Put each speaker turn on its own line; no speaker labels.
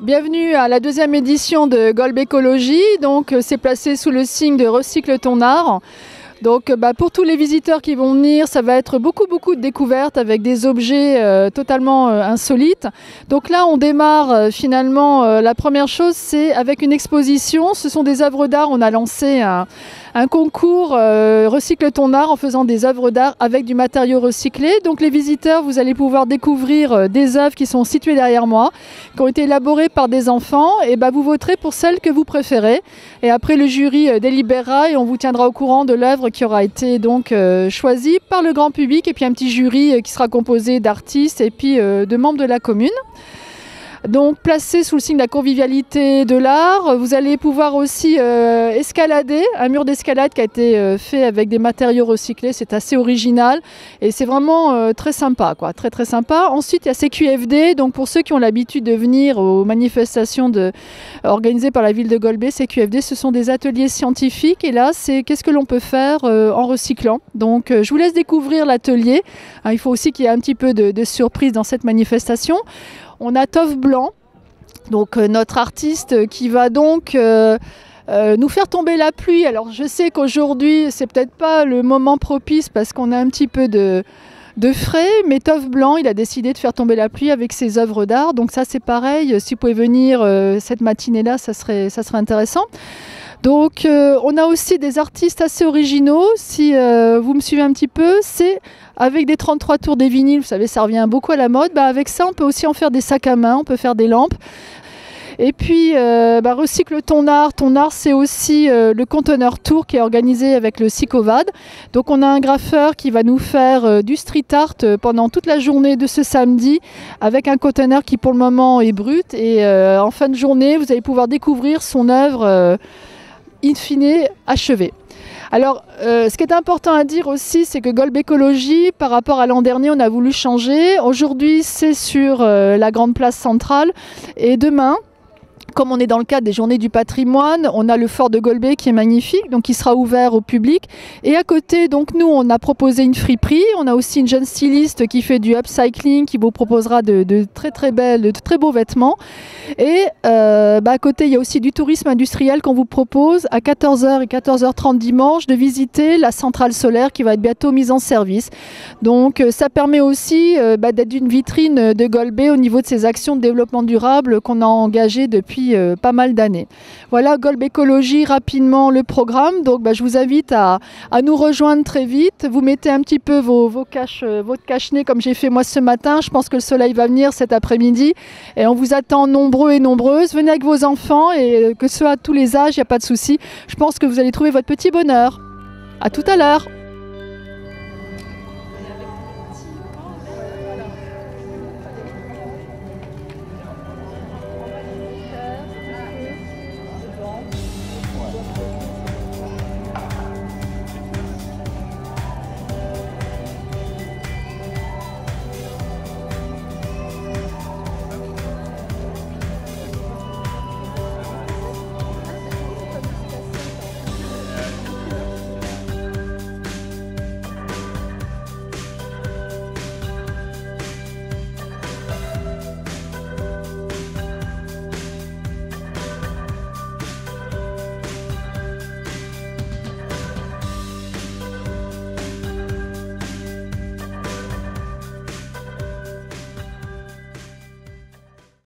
Bienvenue à la deuxième édition de Golbe Écologie. Donc, c'est placé sous le signe de Recycle ton art. Donc pour tous les visiteurs qui vont venir, ça va être beaucoup de découvertes avec des objets totalement insolites. Donc là, on démarre finalement, la première chose, c'est avec une exposition. Ce sont des œuvres d'art. On a lancé un concours Recycle ton art en faisant des œuvres d'art avec du matériau recyclé. Donc les visiteurs, vous allez pouvoir découvrir des œuvres qui sont situées derrière moi, qui ont été élaborées par des enfants. Et vous voterez pour celle que vous préférez. Et après, le jury délibérera et on vous tiendra au courant de l'œuvre qui aura été donc choisie par le grand public, et puis un petit jury qui sera composé d'artistes et puis de membres de la commune. Donc placé sous le signe de la convivialité de l'art, vous allez pouvoir aussi escalader un mur d'escalade qui a été fait avec des matériaux recyclés. C'est assez original et c'est vraiment très sympa, quoi. Très sympa. Ensuite, il y a CQFD. Donc pour ceux qui ont l'habitude de venir aux manifestations organisées par la ville de Golbe, CQFD, ce sont des ateliers scientifiques. Et là, c'est qu'est-ce que l'on peut faire en recyclant. Donc je vous laisse découvrir l'atelier. Il faut aussi qu'il y ait un petit peu de surprise dans cette manifestation. On a Tov Blanc, donc notre artiste qui va donc nous faire tomber la pluie. Alors je sais qu'aujourd'hui c'est peut-être pas le moment propice parce qu'on a un petit peu de frais, mais Tov Blanc, il a décidé de faire tomber la pluie avec ses œuvres d'art. Donc ça c'est pareil, si vous pouvez venir cette matinée-là, ça serait intéressant. Donc on a aussi des artistes assez originaux, si vous me suivez un petit peu, c'est avec des 33 tours des vinyles, vous savez ça revient beaucoup à la mode, avec ça on peut aussi en faire des sacs à main, on peut faire des lampes. Et puis Recycle ton art c'est aussi le conteneur tour qui est organisé avec le SICOVAD. Donc on a un graffeur qui va nous faire du street art pendant toute la journée de ce samedi avec un conteneur qui pour le moment est brut, et en fin de journée vous allez pouvoir découvrir son œuvre in fine achevée. Alors, ce qui est important à dire aussi, c'est que Golbe Écologie, par rapport à l'an dernier, on a voulu changer. Aujourd'hui, c'est sur la grande place centrale. Et demain, comme on est dans le cadre des Journées du patrimoine, on a le fort de Golbe qui est magnifique, donc qui sera ouvert au public. Et à côté, donc nous, on a proposé une friperie. On a aussi une jeune styliste qui fait du upcycling, qui vous proposera de très beaux vêtements. Et à côté, il y a aussi du tourisme industriel qu'on vous propose à 14h et 14h30 dimanche de visiter la centrale solaire qui va être bientôt mise en service. Donc ça permet aussi d'être une vitrine de Golbe au niveau de ces actions de développement durable qu'on a engagées depuis pas mal d'années. Voilà, Golbe Écologie, rapidement le programme. Donc je vous invite à nous rejoindre très vite. Vous mettez un petit peu votre cache-nez comme j'ai fait moi ce matin. Je pense que le soleil va venir cet après-midi et on vous attend nombreux et nombreuses. Venez avec vos enfants, et que ce soit à tous les âges, il n'y a pas de souci. Je pense que vous allez trouver votre petit bonheur. À tout à l'heure.